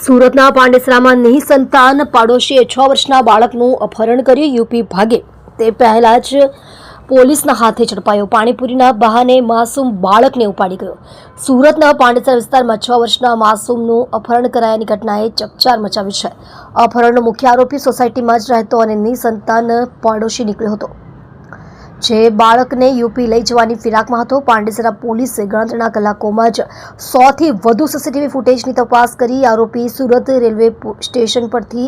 સુરતના પાંડેસરામાં નિસંતાન પાડોશીએ 6 વર્ષના બાળકનું અપહરણ કર્યું. યુપી ભાગે તે પહેલા જ પોલીસના હાથે ઝડપાયો. પાણીપુરીના બહાને માસૂમ બાળકને ઉપાડી ગયો. સુરતના પાંડેસરા વિસ્તારમાં 6 વર્ષના માસૂમનું અપહરણ કરાયાની ઘટનાએ ચકચાર મચાવી છે. અપહરણનો મુખ્ય આરોપી સોસાયટીમાં જ રહેતો અને નિસંતાન પાડોશી નીકળ્યો હતો, જે બાળકને યુપી લઈ જવાની ફિરાકમાં હતો. પાંડેસરા પોલીસે ગણતરીના કલાકોમાં જ 100થી વધુ સીસીટીવી ફૂટેજની તપાસ કરી આરોપી સુરત રેલવે સ્ટેશન પરથી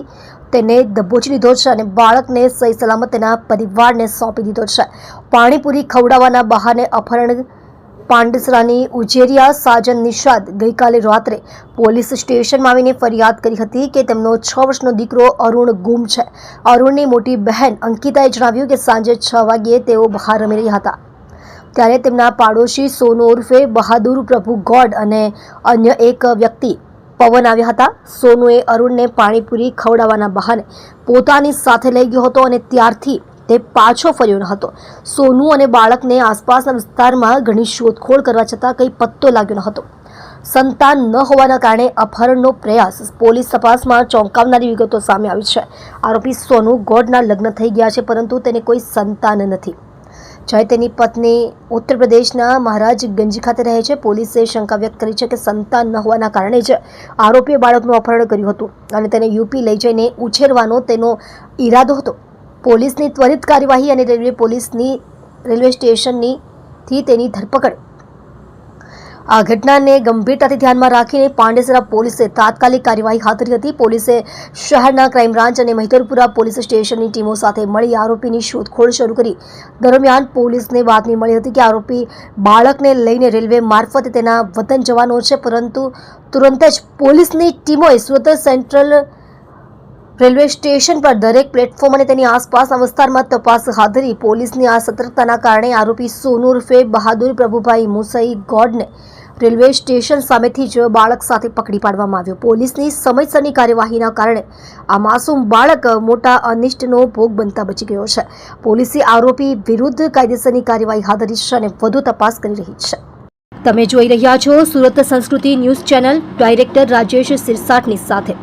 તેને દબોચી લીધો છે અને બાળકને સહી સલામત તેના પરિવારને સોંપી દીધો છે. પાણીપુરી ખવડાવવાના બહાને અપહરણ પાંડેસરાની ઉજેરિયા સાજન નિષાદ ગઈકાલે રાત્રે પોલીસ સ્ટેશનમાં આવીને ફરિયાદ કરી હતી કે તેમનો 6 વર્ષનો દીકરો અરુણ ગુમ છે. અરુણની મોટી બહેન અંકિતાએ જણાવ્યું કે સાંજે 6 વાગ્યે તેઓ બહાર રમી રહ્યા હતા, ત્યારે તેમના પાડોશી સોનુ ઉર્ફે બહાદુર પ્રભુ ગોડ અને અન્ય એક વ્યક્તિ પવન આવ્યા હતા. સોનુએ અરુણને પાણીપુરી ખવડાવવાના બહાને પોતાની સાથે લઈ ગયો હતો અને ત્યારથી તે પાછો ફર્યો ન હતો. સોનુ અને બાળકને આસપાસના વિસ્તારમાં ઘણી શોધખોળ કરવા છતાં કંઈ પત્તો લાગ્યો ન હતો. સંતાન ન હોવાના કારણે અપહરણનો પ્રયાસ. પોલીસ તપાસમાં ચોંકાવનારી વિગતો સામે આવી છે. આરોપી સોનુ ગોડના લગ્ન થઈ ગયા છે, પરંતુ તેને કોઈ સંતાન નથી. જ્યારે તેની પત્ની ઉત્તર પ્રદેશના મહારાજગંજ ખાતે રહે છે. પોલીસે શંકા વ્યક્ત કરી છે કે સંતાન ન હોવાના કારણે જ આરોપીએ બાળકનું અપહરણ કર્યું હતું અને તેને યુપી લઈ જઈને ઉછેરવાનો તેનો ઈરાદો હતો. પોલીસની ત્વરિત કાર્યવાહી અને રેલવે સ્ટેશનથી તેની ધરપકડ. આ ઘટનાને ગંભીરતાથી ધ્યાનમાં રાખીને પાંડેસરા પોલીસે તાત્કાલિક કાર્યવાહી હાથ ધરી હતી. પોલીસે શહેરના ક્રાઇમ બ્રાન્ચ અને મહિધરપુરા પોલીસ સ્ટેશનની ટીમો સાથે મળી આરોપીની શોધખોળ શરૂ કરી. દરમિયાન પોલીસને બાતમી મળી હતી કે આરોપી બાળકને લઈને રેલવે મારફતે તેના વતન જવાનો છે, પરંતુ તુરંત જ પોલીસની ટીમોએ સુરત સેન્ટ્રલ રેલવે સ્ટેશન પર દરેક પ્લેટફોર્મ અને તેની આસપાસના વિસ્તારમાં તપાસ હાથ ધરી. પોલીસની આ સતર્કતાના કારણે આરોપી સોનુ ઉર્ફે બહાદુર પ્રભુભાઈ મુસઈ ગોડને રેલવે સ્ટેશન સામેથી જ બાળક સાથે પકડી પાડવામાં આવ્યો. પોલીસની સમયસરની કાર્યવાહીના કારણે આ માસૂમ બાળક મોટા અનિષ્ટનો ભોગ બનતા બચી ગયો છે. પોલીસે આરોપી વિરુદ્ધ કાયદેસરની કાર્યવાહી હાથ ધરી છે અને વધુ તપાસ કરી રહી છે. તમે જોઈ રહ્યા છો સુરત સંસ્કૃતિ ન્યૂઝ ચેનલ, ડાયરેક્ટર રાજેશ સિરસાટની સાથે.